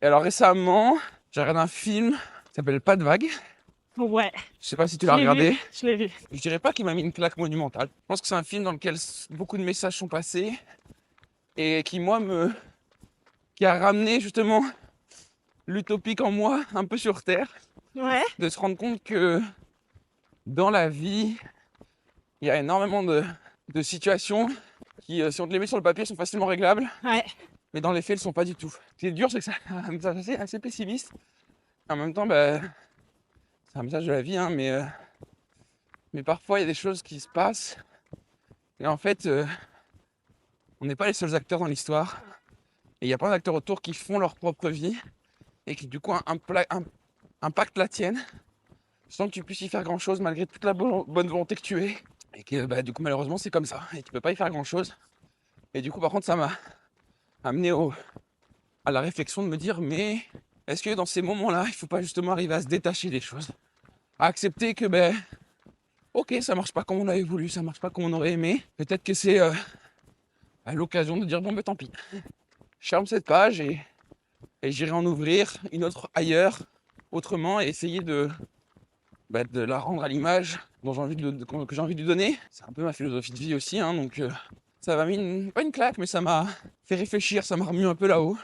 Et alors récemment, j'ai regardé un film qui s'appelle Pas de vague. Ouais, Je sais pas si tu je l'as l'ai vu, regardé. je l'ai vu. Je dirais pas qu'il m'a mis une claque monumentale. Je pense que c'est un film dans lequel beaucoup de messages sont passés et qui a ramené justement l'utopique en moi un peu sur terre, Ouais, de se rendre compte que dans la vie, il y a énormément de situations qui, si on te les met sur le papier, sont facilement réglables, ouais, mais dans les faits, elles ne sont pas du tout. Ce qui est dur, c'est que c'est un message assez pessimiste. En même temps, bah, c'est un message de la vie, hein, mais parfois, il y a des choses qui se passent. Et en fait, on n'est pas les seuls acteurs dans l'histoire. Et il y a plein d'acteurs autour qui font leur propre vie et qui, du coup, impactent la tienne sans que tu puisses y faire grand-chose malgré toute la bonne volonté que tu es. Et que, bah, du coup, malheureusement, c'est comme ça. Et tu peux pas y faire grand-chose. Et du coup, par contre, ça m'a amené à la réflexion de me dire, mais est-ce que dans ces moments-là, il faut pas justement arriver à se détacher des choses, à accepter que, ben, ok, ça marche pas comme on avait voulu, ça marche pas comme on aurait aimé. Peut-être que c'est à l'occasion de dire, bon, ben tant pis. Je ferme cette page et j'irai en ouvrir une autre ailleurs, autrement, et essayer de la rendre à l'image dont que j'ai envie de lui donner. C'est un peu ma philosophie de vie aussi, hein, donc ça m'a mis pas une claque, mais ça m'a fait réfléchir, ça m'a remis un peu là-haut.